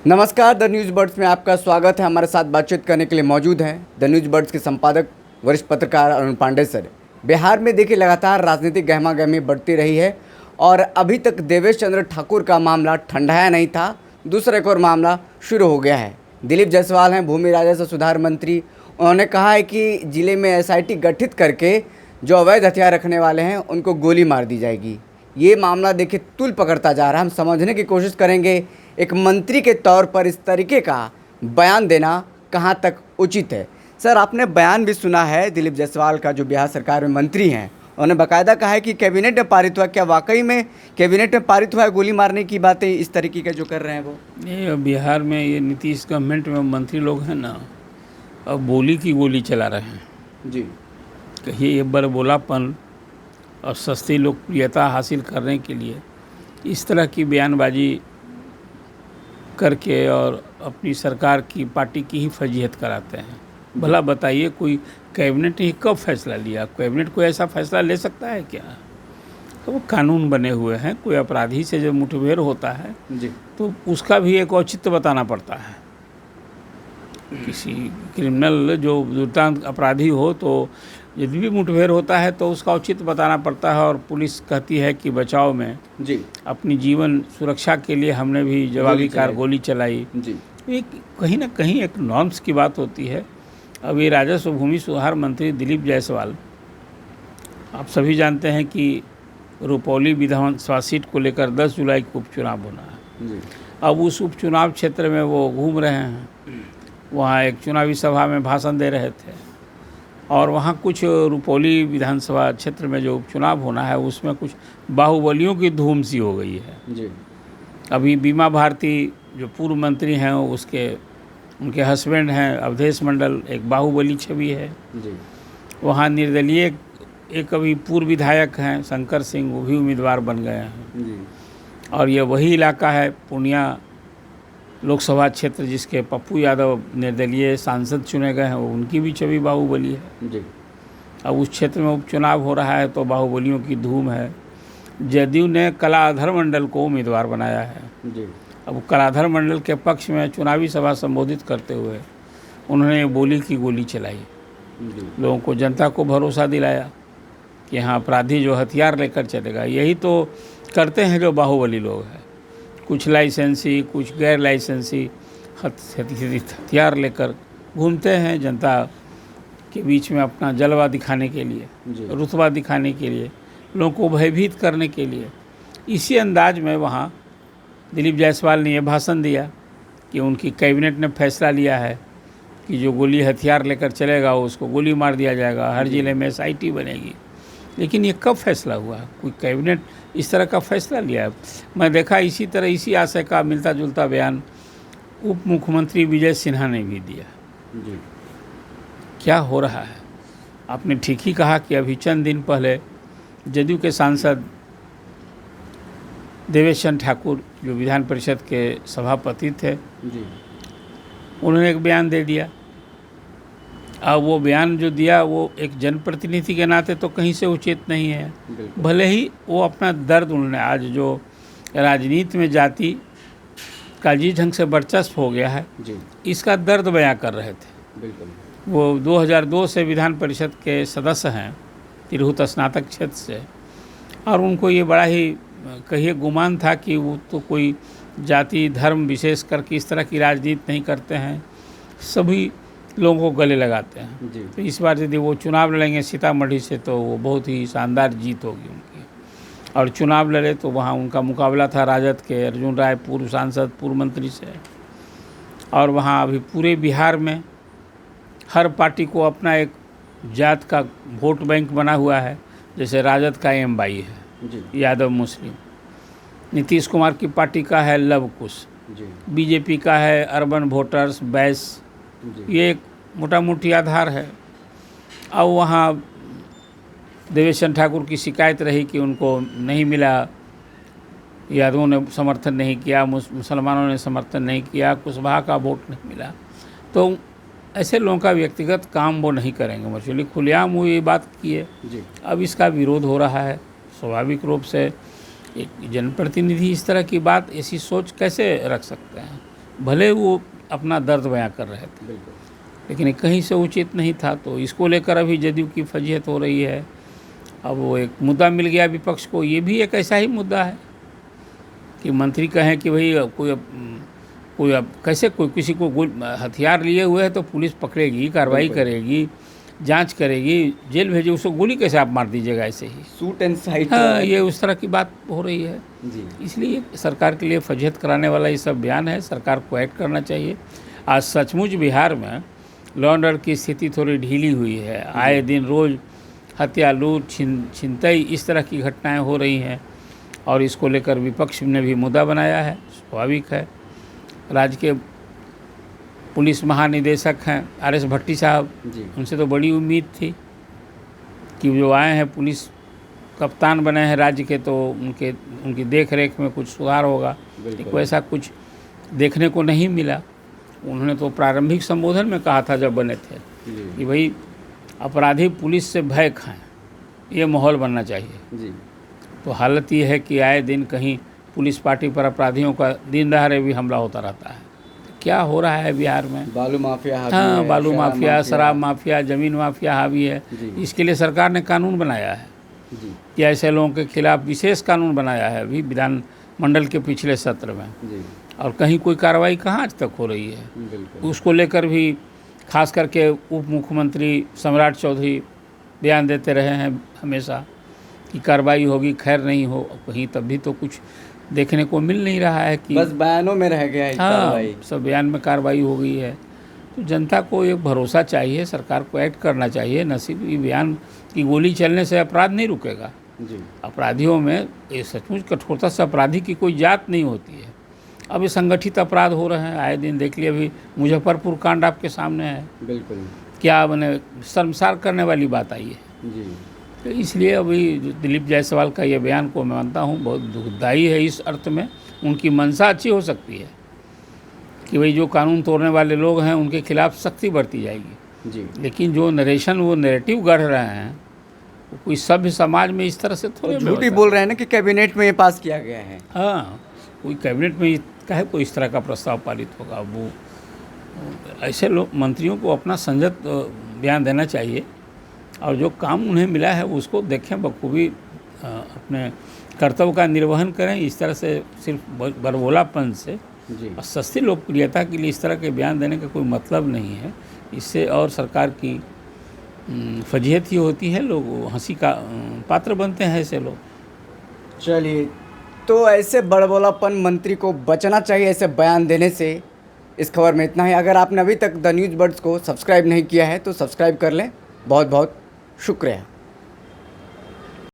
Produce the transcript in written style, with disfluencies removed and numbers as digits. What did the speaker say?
नमस्कार, the news birds में आपका स्वागत है। हमारे साथ बातचीत करने के लिए मौजूद हैं द न्यूज़ बर्ड्स के संपादक वरिष्ठ पत्रकार अरुण पांडे सर। बिहार में देखिए लगातार राजनीतिक गहमागहमी बढ़ती रही है और अभी तक देवेश चंद्र ठाकुर का मामला ठंडाया नहीं था। दूसरा एक और मामला शुरू हो गया है। दिलीप जायसवाल हैं भूमि राजस्व सुधार मंत्री। उन्होंने कहा है कि जिले में एसआईटी गठित करके जो अवैध हथियार रखने वाले हैं उनको गोली मार दी जाएगी। ये मामला देखिए तूल पकड़ता जा रहा है। हम समझने की कोशिश करेंगे एक मंत्री के तौर पर इस तरीके का बयान देना कहाँ तक उचित है। सर, आपने बयान भी सुना है दिलीप जायसवाल का, जो बिहार सरकार में मंत्री हैं। उन्होंने बाकायदा कहा है कि कैबिनेट में पारित हुआ। क्या वाकई में कैबिनेट में पारित हुआ है गोली मारने की बातें इस तरीके के जो कर रहे हैं वो? ये बिहार में ये नीतीश गवर्नमेंट में मंत्री लोग हैं ना, अब बोली की गोली चला रहे हैं जी। कहीं ये बड़बोलापन और सस्ती लोकप्रियता हासिल करने के लिए इस तरह की बयानबाजी करके और अपनी सरकार की पार्टी की ही फजीहत कराते हैं। भला बताइए, कोई कैबिनेट ही कब फैसला लिया? कैबिनेट कोई ऐसा फैसला ले सकता है क्या? तो वो कानून बने हुए हैं। कोई अपराधी से जब मुठभेड़ होता है जी। तो उसका भी एक औचित्य बताना पड़ता है। किसी क्रिमिनल जो दुर्दांत अपराधी हो तो यदि भी मुठभेड़ होता है तो उसका औचित्य बताना पड़ता है। और पुलिस कहती है कि बचाव में जी। अपनी जीवन सुरक्षा के लिए हमने भी जवाबी गोली चलाई। जी। एक कहीं ना कहीं एक नॉर्म्स की बात होती है। अब ये राजस्व भूमि सुधार मंत्री दिलीप जायसवाल, आप सभी जानते हैं कि रुपौली विधानसभा सीट को लेकर 10 जुलाई को उपचुनाव होना है। जी। अब उस उपचुनाव क्षेत्र में वो घूम रहे हैं। वहाँ एक चुनावी सभा में भाषण दे रहे थे और वहाँ कुछ रुपौली विधानसभा क्षेत्र में जो उपचुनाव होना है उसमें कुछ बाहुबलियों की धूम सी हो गई है। जी। अभी बीमा भारती जो पूर्व मंत्री हैं उनके हस्बैंड हैं अवधेश मंडल, एक बाहुबली छवि है। जी। वहाँ निर्दलीय एक अभी पूर्व विधायक हैं शंकर सिंह, वो भी उम्मीदवार बन गए हैं। जी। और ये वही इलाका है पूर्णिया लोकसभा क्षेत्र जिसके पप्पू यादव निर्दलीय सांसद चुने गए हैं, उनकी भी छवि बाहुबली है। जी। अब उस क्षेत्र में उपचुनाव हो रहा है तो बाहुबलियों की धूम है। जदयू ने कलाधर मंडल को उम्मीदवार बनाया है। जी। अब कलाधर मंडल के पक्ष में चुनावी सभा संबोधित करते हुए उन्होंने बोली की गोली चलाई। लोगों को, जनता को भरोसा दिलाया कि हाँ, अपराधी जो हथियार लेकर चलेगा। यही तो करते हैं जो बाहुबली लोग हैं। कुछ लाइसेंसी, कुछ गैर लाइसेंसी हथियार लेकर घूमते हैं जनता के बीच में अपना जलवा दिखाने के लिए, रुतबा दिखाने के लिए, लोगों को भयभीत करने के लिए। इसी अंदाज में वहाँ दिलीप जायसवाल ने यह भाषण दिया कि उनकी कैबिनेट ने फैसला लिया है कि जो गोली हथियार लेकर चलेगा उसको गोली मार दिया जाएगा, हर ज़िले में एसआईटी बनेगी। लेकिन ये कब फैसला हुआ? कोई कैबिनेट इस तरह का फैसला लिया है? मैं देखा इसी तरह इसी आशय का मिलता जुलता बयान उप मुख्यमंत्री विजय सिन्हा ने भी दिया। जी। क्या हो रहा है? आपने ठीक ही कहा कि अभी चंद दिन पहले जदयू के सांसद देवेश चंद्र ठाकुर जो विधान परिषद के सभापति थे, जी, उन्होंने एक बयान दे दिया। अब वो बयान जो दिया वो एक जनप्रतिनिधि के नाते तो कहीं से उचित नहीं है। भले ही वो अपना दर्द, उन्होंने आज जो राजनीति में जाति का जिस ढंग से वर्चस्व हो गया है जी, इसका दर्द बयां कर रहे थे। बिल्कुल। वो 2002 से विधान परिषद के सदस्य हैं तिरहुत स्नातक क्षेत्र से, और उनको ये बड़ा ही कहिए गुमान था कि वो तो कोई जाति धर्म विशेष करके इस तरह की राजनीति नहीं करते हैं, सभी लोगों को गले लगाते हैं। जी। तो इस बार यदि वो चुनाव लड़ेंगे सीतामढ़ी से तो वो बहुत ही शानदार जीत होगी उनकी। और चुनाव लड़े तो वहाँ उनका मुकाबला था राजद के अर्जुन राय, पूर्व सांसद, पूर्व मंत्री से। और वहाँ अभी पूरे बिहार में हर पार्टी को अपना एक जात का वोट बैंक बना हुआ है। जैसे राजद का एम22 है जी, यादव मुस्लिम, नीतीश कुमार की पार्टी का है लव कुश, जी, बीजेपी का है अर्बन वोटर्स बैस। जी, ये एक मोटा मोटी आधार है। अब वहाँ देवेश चंद्र ठाकुर की शिकायत रही कि उनको नहीं मिला, यादवों ने समर्थन नहीं किया, मुसलमानों ने समर्थन नहीं किया, कुशवाहा का वोट नहीं मिला। तो ऐसे लोगों का व्यक्तिगत काम वो नहीं करेंगे। मछली खुलेआम वो ये बात की है। जी, अब इसका विरोध हो रहा है। स्वाभाविक रूप से एक जनप्रतिनिधि इस तरह की बात, ऐसी सोच कैसे रख सकते हैं? भले वो अपना दर्द बयां कर रहे थे, बिल्कुल। लेकिन ये कहीं से उचित नहीं था। तो इसको लेकर अभी जदयू की फजीहत हो रही है। अब वो एक मुद्दा मिल गया विपक्ष को, ये भी एक ऐसा ही मुद्दा है कि मंत्री कहें कि भाई कोई अब कैसे कोई किसी को हथियार लिए हुए है तो पुलिस पकड़ेगी, कार्रवाई करेगी, जांच करेगी, जेल भेजे, उसको गोली कैसे आप मार दीजिएगा ऐसे ही। Shoot and site. हाँ, ये उस तरह की बात हो रही है जी। इसलिए सरकार के लिए फजीहत कराने वाला ये सब बयान है। सरकार को एक्ट करना चाहिए। आज सचमुच बिहार में लॉ एंड ऑर्डर की स्थिति थोड़ी ढीली हुई है। आए दिन रोज़ हत्या, लूट, छिनतई, इस तरह की घटनाएं हो रही हैं और इसको लेकर विपक्ष ने भी मुद्दा बनाया है। स्वाभाविक है। राज्य के पुलिस महानिदेशक हैं RS भट्टी साहब, उनसे तो बड़ी उम्मीद थी कि जो आए हैं पुलिस कप्तान बने हैं राज्य के, तो उनकी देख रेख में कुछ सुधार होगा। लेकिन वैसा कुछ देखने को नहीं मिला। उन्होंने तो प्रारंभिक संबोधन में कहा था जब बने थे कि भाई अपराधी पुलिस से भय खाएं, ये माहौल बनना चाहिए जी। तो हालत ये है कि आए दिन कहीं पुलिस पार्टी पर अपराधियों का दिन दहाड़े भी हमला होता रहता है। तो क्या हो रहा है बिहार में? बालू माफिया हावी हाँ, है, बालू माफिया, शराब माफिया, ज़मीन माफिया हावी है। इसके लिए सरकार ने कानून बनाया है जी। कि ऐसे लोगों के खिलाफ विशेष कानून बनाया है अभी विधान मंडल के पिछले सत्र में जी। और कहीं कोई कार्रवाई कहाँ आज तक हो रही है। उसको लेकर भी खास करके उप मुख्यमंत्री सम्राट चौधरी बयान देते रहे हैं हमेशा कि कार्रवाई होगी, खैर नहीं हो कहीं, तब भी तो कुछ देखने को मिल नहीं रहा है कि बस बयानों में रह गया है कार्रवाई। सब बयान में कार्रवाई हो गई है। तो जनता को एक भरोसा चाहिए, सरकार को एक्ट करना चाहिए। नसीब बयान की गोली चलने से अपराध नहीं रुकेगा जी। अपराधियों में ये सचमुच कठोरता से अपराधी की कोई जात नहीं होती है। अब ये संगठित अपराध हो रहे हैं आए दिन। देख लिए अभी मुजफ्फरपुर कांड आपके सामने है। बिल्कुल। क्या मैंने शर्मसार करने वाली बात आई है जी। तो इसलिए अभी दिलीप जायसवाल का ये बयान को मैं मानता हूँ बहुत दुखदायी है। इस अर्थ में उनकी मंशा अच्छी हो सकती है कि भाई जो कानून तोड़ने वाले लोग हैं उनके खिलाफ सख्ती बरती जाएगी जी। लेकिन जो नरेशन, वो नैरेटिव गढ़ रहे हैं, वो कोई सभ्य समाज में इस तरह से थोड़े झूठी बोल रहे हैं ना कि कैबिनेट में ये पास किया गया है। हाँ, कोई कैबिनेट में कहे कोई इस तरह का प्रस्ताव पारित होगा। वो ऐसे लोग, मंत्रियों को अपना संयत बयान देना चाहिए और जो काम उन्हें मिला है उसको देखें, बखूबी अपने कर्तव्य का निर्वहन करें। इस तरह से सिर्फ बरबोलापन से और सस्ती लोकप्रियता के लिए इस तरह के बयान देने का कोई मतलब नहीं है। इससे और सरकार की फजीहत ही होती है, लोग हंसी का पात्र बनते हैं ऐसे लोग। चलिए, तो ऐसे बड़बोलापन मंत्री को बचना चाहिए ऐसे बयान देने से। इस खबर में इतना ही। अगर आपने अभी तक द न्यूज़ बर्ड्स को सब्सक्राइब नहीं किया है तो सब्सक्राइब कर लें। बहुत बहुत शुक्रिया।